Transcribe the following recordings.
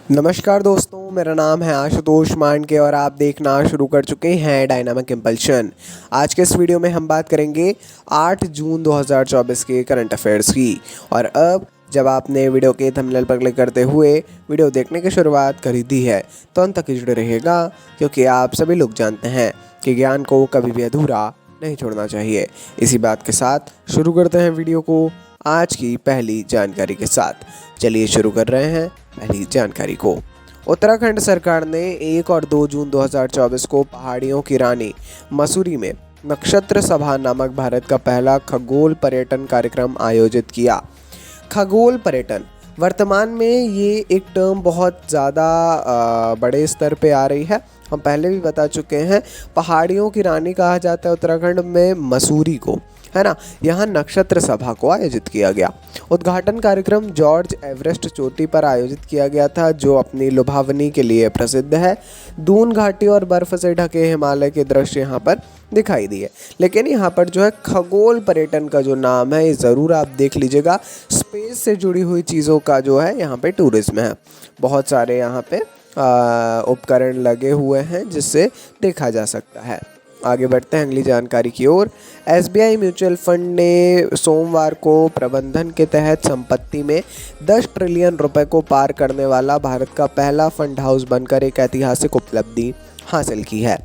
नमस्कार दोस्तों, मेरा नाम है आशुतोष मांडके और आप देखना शुरू कर चुके हैं डायनामिक इम्पल्शन। आज के इस वीडियो में हम बात करेंगे 8 जून 2024 के करंट अफेयर्स की। और अब जब आपने वीडियो के थंबनेल पर क्लिक करते हुए वीडियो देखने की शुरुआत कर दी है तो अंत तक जुड़े रहिएगा, क्योंकि आप सभी लोग जानते हैं कि ज्ञान को कभी भी अधूरा नहीं छोड़ना चाहिए। इसी बात के साथ शुरू करते हैं वीडियो को आज की पहली जानकारी के साथ। चलिए शुरू कर रहे हैं पहली जानकारी को। उत्तराखंड सरकार ने 1 और 2 जून 2024 को पहाड़ियों की रानी मसूरी में नक्षत्र सभा नामक भारत का पहला खगोल पर्यटन कार्यक्रम आयोजित किया। खगोल पर्यटन वर्तमान में ये एक टर्म बहुत ज़्यादा बड़े स्तर पे आ रही है। हम पहले भी बता चुके हैं, पहाड़ियों की रानी कहा जाता है उत्तराखंड में मसूरी को, है ना। यहाँ नक्षत्र सभा को आयोजित किया गया। उद्घाटन कार्यक्रम जॉर्ज एवरेस्ट चोटी पर आयोजित किया गया था, जो अपनी लुभावनी के लिए प्रसिद्ध है। दून घाटी और बर्फ से ढके हिमालय के दृश्य यहाँ पर दिखाई दिए। लेकिन यहाँ पर जो है खगोल पर्यटन का जो नाम है, ये ज़रूर आप देख लीजिएगा। स्पेस से जुड़ी हुई चीज़ों का जो है यहाँ पे टूरिज्म है। बहुत सारे यहाँ पे उपकरण लगे हुए हैं जिससे देखा जा सकता है। आगे बढ़ते हैं अगली जानकारी की ओर। एसबीआई म्यूचुअल फंड ने सोमवार को प्रबंधन के तहत संपत्ति में 10 ट्रिलियन रुपए को पार करने वाला भारत का पहला फंड हाउस बनकर एक ऐतिहासिक उपलब्धि हासिल की है।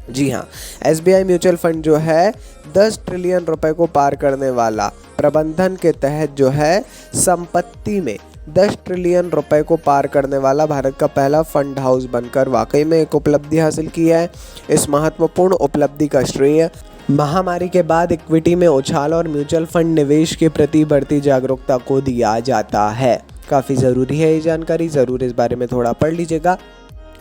जी हाँ, एसबीआई म्यूचुअल फंड जो है 10 ट्रिलियन रुपए को पार करने वाला, प्रबंधन के तहत जो है संपत्ति में 10 ट्रिलियन रुपए को पार करने वाला भारत का पहला फंड हाउस बनकर वाकई में एक उपलब्धि हासिल की है। इस महत्वपूर्ण उपलब्धि का श्रेय महामारी के बाद इक्विटी में उछाल और म्यूचुअल फंड निवेश के प्रति बढ़ती जागरूकता को दिया जाता है। काफ़ी ज़रूरी है ये जानकारी, ज़रूर इस बारे में थोड़ा पढ़ लीजिएगा,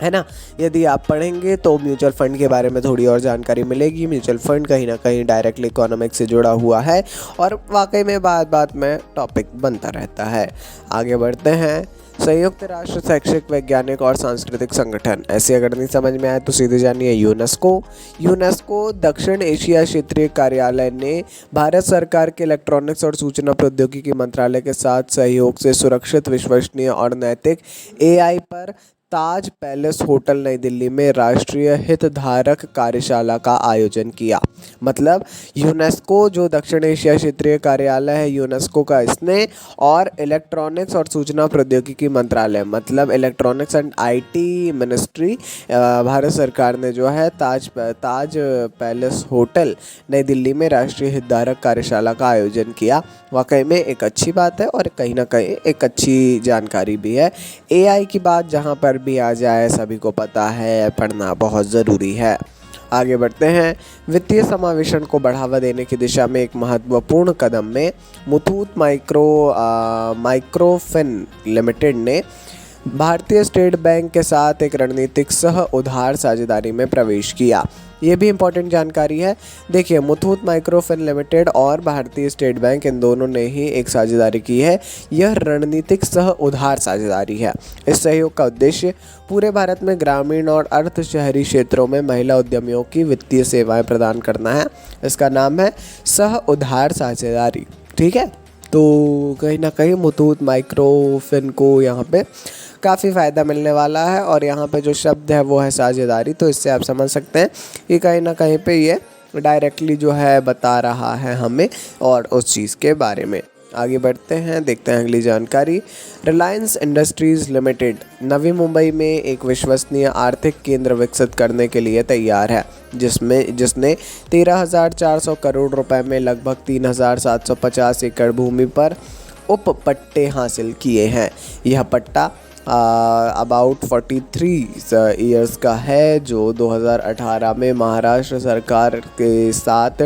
है ना। यदि आप पढ़ेंगे तो म्यूचुअल फंड के बारे में थोड़ी और जानकारी मिलेगी। म्यूचुअल फंड कहीं ना कहीं डायरेक्टली इकोनॉमिक्स से जुड़ा हुआ है और वाकई में बात में टॉपिक बनता रहता है। आगे बढ़ते हैं। संयुक्त राष्ट्र शैक्षिक, वैज्ञानिक और सांस्कृतिक संगठन, ऐसे अगर नहीं समझ में आए तो सीधे जानिए यूनेस्को दक्षिण एशिया क्षेत्रीय कार्यालय ने भारत सरकार के इलेक्ट्रॉनिक्स और सूचना प्रौद्योगिकी मंत्रालय के साथ सहयोग से सुरक्षित, विश्वसनीय और नैतिक एआई पर ताज पैलेस होटल नई दिल्ली में राष्ट्रीय हितधारक कार्यशाला का आयोजन किया। मतलब यूनेस्को जो दक्षिण एशिया क्षेत्रीय कार्यालय है यूनेस्को का, इसने और इलेक्ट्रॉनिक्स और सूचना प्रौद्योगिकी मंत्रालय मतलब electronics and IT ministry, Bharat सरकार ने जो है ताज पैलेस होटल नई दिल्ली में राष्ट्रीय हितधारक कार्यशाला का आयोजन किया। वाकई में एक अच्छी बात है और कहीं ना कहीं एक अच्छी जानकारी भी है। एआई की बात जहाँ पर भी आ जाए, सभी को पता है, पढ़ना बहुत ज़रूरी है। आगे बढ़ते हैं। वित्तीय समावेशन को बढ़ावा देने की दिशा में एक महत्वपूर्ण कदम में मुथूट माइक्रोफिन लिमिटेड ने भारतीय स्टेट बैंक के साथ एक रणनीतिक सह उधार साझेदारी में प्रवेश किया। ये भी इम्पोर्टेंट जानकारी है। देखिए, मुथूट माइक्रोफिन लिमिटेड और भारतीय स्टेट बैंक, इन दोनों ने ही एक साझेदारी की है। यह रणनीतिक सह उधार साझेदारी है। इस सहयोग का उद्देश्य पूरे भारत में ग्रामीण और अर्ध शहरी क्षेत्रों में महिला उद्यमियों की वित्तीय सेवाएं प्रदान करना है। इसका नाम है सह उधार साझेदारी, ठीक है। तो कहीं ना कहीं मुथूट माइक्रोफिन को यहाँ पे काफ़ी फ़ायदा मिलने वाला है और यहाँ पे जो शब्द है वो है साझेदारी। तो इससे आप समझ सकते हैं कि कहीं ना कहीं पे ये डायरेक्टली जो है बता रहा है हमें और उस चीज़ के बारे में। आगे बढ़ते हैं, देखते हैं अगली जानकारी। रिलायंस इंडस्ट्रीज़ लिमिटेड नवी मुंबई में एक विश्वसनीय आर्थिक केंद्र विकसित करने के लिए तैयार है, जिसने 13,400 करोड़ रुपए में लगभग 3,750 एकड़ भूमि पर उपपट्टे हासिल किए हैं। यह पट्टा अबाउट 43 ईयर्स का है, जो 2018 में महाराष्ट्र सरकार के साथ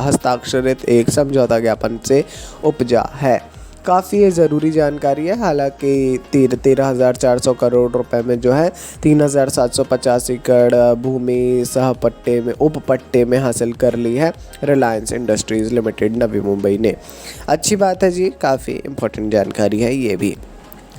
हस्ताक्षरित एक समझौता ज्ञापन से उपजा है। काफ़ी ज़रूरी जानकारी है। हालांकि 13,400 करोड़ रुपए में जो है 3,750 एकड़ भूमि सहपट्टे में उपपट्टे में हासिल कर ली है रिलायंस इंडस्ट्रीज़ लिमिटेड नवी मुंबई ने। अच्छी बात है जी, काफ़ी इम्पोर्टेंट जानकारी है ये भी।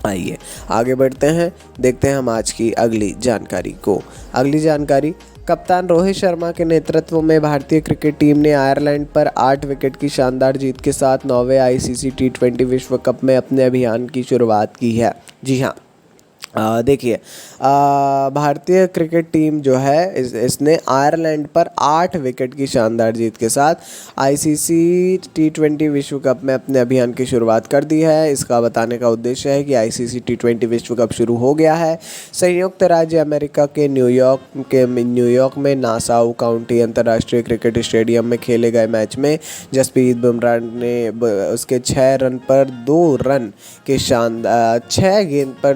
आइए आगे बढ़ते हैं, देखते हैं हम आज की अगली जानकारी को। अगली जानकारी, कप्तान रोहित शर्मा के नेतृत्व में भारतीय क्रिकेट टीम ने आयरलैंड पर 8 विकेट की शानदार जीत के साथ 9वें आईसीसी टी20 विश्व कप में अपने अभियान की शुरुआत की है। जी हाँ, देखिए, भारतीय क्रिकेट टीम जो है इसने आयरलैंड पर 8 विकेट की शानदार जीत के साथ आईसीसी टी20 विश्व कप में अपने अभियान की शुरुआत कर दी है। इसका बताने का उद्देश्य है कि आईसीसी टी20 विश्व कप शुरू हो गया है। संयुक्त राज्य अमेरिका के न्यूयॉर्क में नासाउ काउंटी अंतर्राष्ट्रीय क्रिकेट स्टेडियम में खेले गए मैच में जसप्रीत बुमराह ने उसके 6 गेंद पर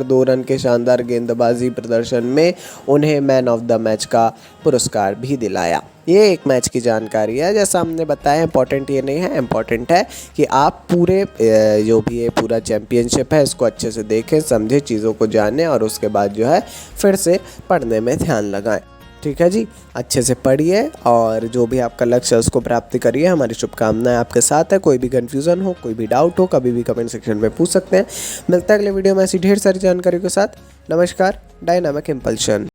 2 रन के शानदार गेंदबाजी प्रदर्शन में उन्हें मैन ऑफ द मैच का पुरस्कार भी दिलाया। ये एक मैच की जानकारी है। जैसा हमने बताया, इंपॉर्टेंट ये नहीं है, इंपॉर्टेंट है कि आप पूरे जो भी ये पूरा चैम्पियनशिप है इसको अच्छे से देखें, समझें, चीज़ों को जानें और उसके बाद जो है फिर से पढ़ने में ध्यान लगाएं। ठीक है जी, अच्छे से पढ़िए और जो भी आपका लक्ष्य है उसको प्राप्त करिए। हमारी शुभकामनाएं आपके साथ है। कोई भी कन्फ्यूज़न हो, कोई भी डाउट हो, कभी भी कमेंट सेक्शन में पूछ सकते हैं। मिलता है अगले वीडियो में ऐसी ढेर सारी जानकारी के साथ। नमस्कार। Dynamic impulsion.